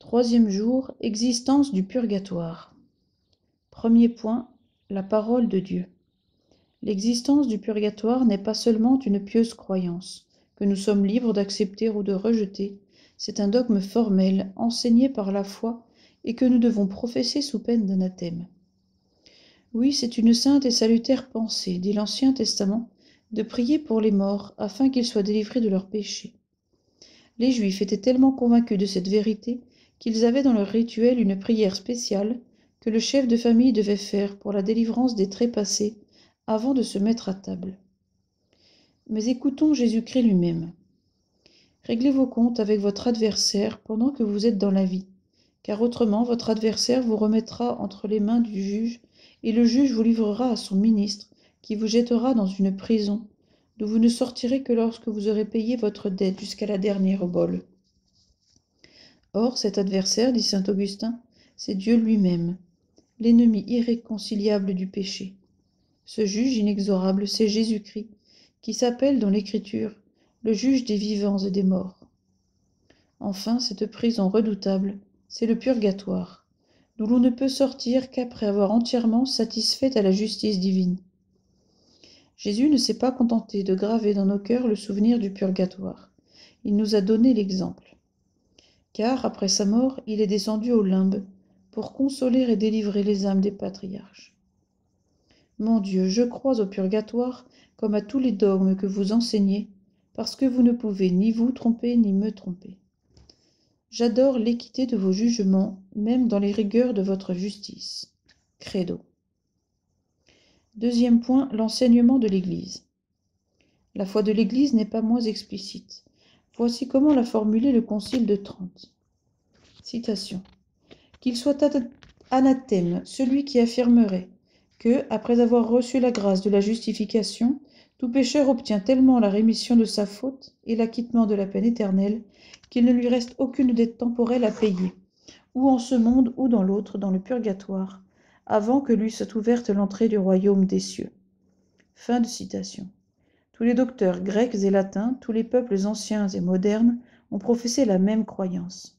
Troisième jour, existence du purgatoire. Premier point, la parole de Dieu. L'existence du purgatoire n'est pas seulement une pieuse croyance, que nous sommes libres d'accepter ou de rejeter, c'est un dogme formel, enseigné par la foi, et que nous devons professer sous peine d'anathème. Oui, c'est une sainte et salutaire pensée, dit l'Ancien Testament, de prier pour les morts, afin qu'ils soient délivrés de leurs péchés. Les Juifs étaient tellement convaincus de cette vérité qu'ils avaient dans leur rituel une prière spéciale que le chef de famille devait faire pour la délivrance des trépassés avant de se mettre à table. Mais écoutons Jésus-Christ lui-même. Réglez vos comptes avec votre adversaire pendant que vous êtes dans la vie, car autrement votre adversaire vous remettra entre les mains du juge, et le juge vous livrera à son ministre, qui vous jettera dans une prison, d'où vous ne sortirez que lorsque vous aurez payé votre dette jusqu'à la dernière obole. Or, cet adversaire, dit saint Augustin, c'est Dieu lui-même, l'ennemi irréconciliable du péché. Ce juge inexorable, c'est Jésus-Christ, qui s'appelle dans l'Écriture le juge des vivants et des morts. Enfin, cette prison redoutable, c'est le purgatoire, d'où l'on ne peut sortir qu'après avoir entièrement satisfait à la justice divine. Jésus ne s'est pas contenté de graver dans nos cœurs le souvenir du purgatoire. Il nous a donné l'exemple. Car, après sa mort, il est descendu au limbe pour consoler et délivrer les âmes des patriarches. Mon Dieu, je crois au purgatoire comme à tous les dogmes que vous enseignez, parce que vous ne pouvez ni vous tromper ni me tromper. J'adore l'équité de vos jugements, même dans les rigueurs de votre justice. Credo. Deuxième point, l'enseignement de l'Église. La foi de l'Église n'est pas moins explicite. Voici comment l'a formulé le Concile de Trente. Citation. Qu'il soit anathème celui qui affirmerait que, après avoir reçu la grâce de la justification, tout pécheur obtient tellement la rémission de sa faute et l'acquittement de la peine éternelle qu'il ne lui reste aucune dette temporelle à payer, ou en ce monde ou dans l'autre, dans le purgatoire, avant que lui soit ouverte l'entrée du royaume des cieux. Fin de citation. Tous les docteurs grecs et latins, tous les peuples anciens et modernes ont professé la même croyance.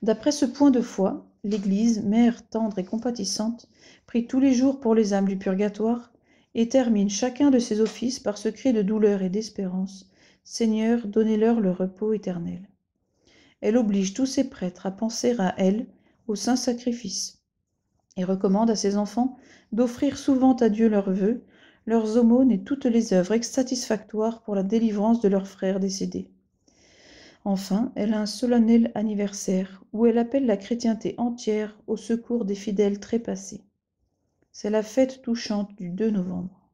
D'après ce point de foi, l'Église, mère tendre et compatissante, prie tous les jours pour les âmes du purgatoire et termine chacun de ses offices par ce cri de douleur et d'espérance : « Seigneur, donnez-leur le repos éternel ». Elle oblige tous ses prêtres à penser à elle, au saint sacrifice, et recommande à ses enfants d'offrir souvent à Dieu leurs vœux, leurs aumônes et toutes les œuvres satisfactoires pour la délivrance de leurs frères décédés. Enfin, elle a un solennel anniversaire où elle appelle la chrétienté entière au secours des fidèles trépassés. C'est la fête touchante du 2 novembre.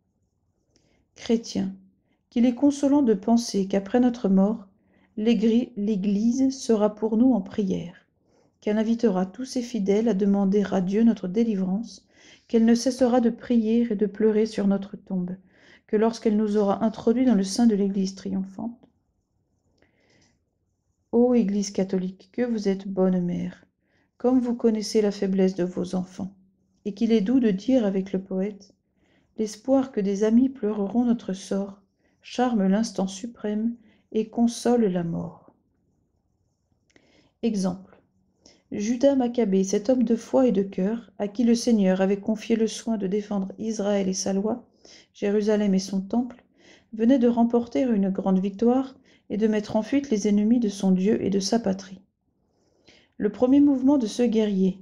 Chrétiens, qu'il est consolant de penser qu'après notre mort, l'Église sera pour nous en prière, qu'elle invitera tous ses fidèles à demander à Dieu notre délivrance, qu'elle ne cessera de prier et de pleurer sur notre tombe, que lorsqu'elle nous aura introduits dans le sein de l'Église triomphante. Ô Église catholique, que vous êtes bonne mère, comme vous connaissez la faiblesse de vos enfants, et qu'il est doux de dire avec le poète : l'espoir que des amis pleureront notre sort charme l'instant suprême et console la mort. Exemple. Judas Maccabée, cet homme de foi et de cœur, à qui le Seigneur avait confié le soin de défendre Israël et sa loi, Jérusalem et son temple, venait de remporter une grande victoire et de mettre en fuite les ennemis de son Dieu et de sa patrie. Le premier mouvement de ce guerrier,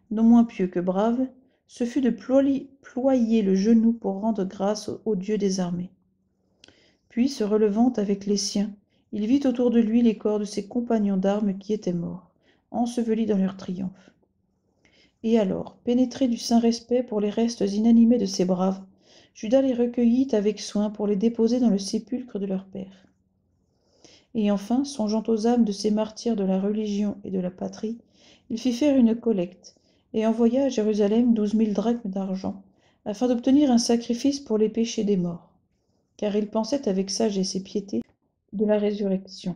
non moins pieux que brave, ce fut de ployer le genou pour rendre grâce au Dieu des armées. Puis, se relevant avec les siens, il vit autour de lui les corps de ses compagnons d'armes qui étaient morts, ensevelis dans leur triomphe. Et alors, pénétré du saint respect pour les restes inanimés de ces braves, Judas les recueillit avec soin pour les déposer dans le sépulcre de leur père. Et enfin, songeant aux âmes de ces martyrs de la religion et de la patrie, il fit faire une collecte et envoya à Jérusalem 12 000 drachmes d'argent, afin d'obtenir un sacrifice pour les péchés des morts, car il pensait avec sagesse et piété de la résurrection,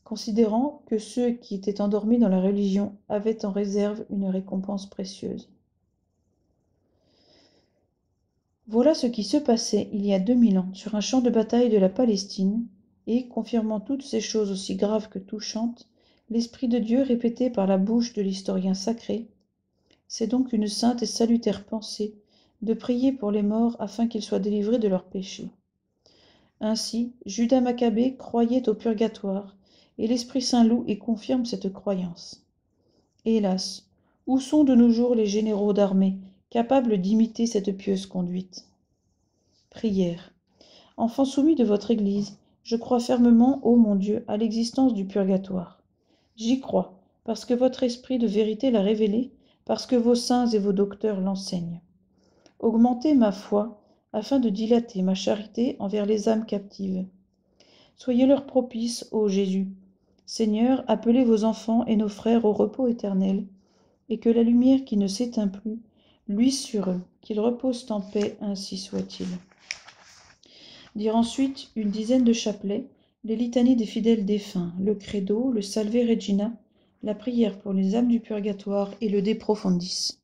considérant que ceux qui étaient endormis dans la religion avaient en réserve une récompense précieuse. Voilà ce qui se passait il y a 2000 ans sur un champ de bataille de la Palestine, et, confirmant toutes ces choses aussi graves que touchantes, l'Esprit de Dieu répété par la bouche de l'historien sacré, c'est donc une sainte et salutaire pensée de prier pour les morts afin qu'ils soient délivrés de leurs péchés. Ainsi, Judas Maccabée croyait au purgatoire, et l'Esprit Saint loue et confirme cette croyance. Hélas, où sont de nos jours les généraux d'armée, capables d'imiter cette pieuse conduite? Prière. Enfant soumis de votre Église, je crois fermement, ô mon Dieu, à l'existence du purgatoire. J'y crois, parce que votre esprit de vérité l'a révélé, parce que vos saints et vos docteurs l'enseignent. Augmentez ma foi, afin de dilater ma charité envers les âmes captives. Soyez leur propice, ô Jésus. Seigneur, appelez vos enfants et nos frères au repos éternel, et que la lumière qui ne s'éteint plus luise sur eux, qu'ils reposent en paix, ainsi soit-il. Dire ensuite une dizaine de chapelets, les litanies des fidèles défunts, le credo, le Salve Regina, la prière pour les âmes du purgatoire et le De Profundis.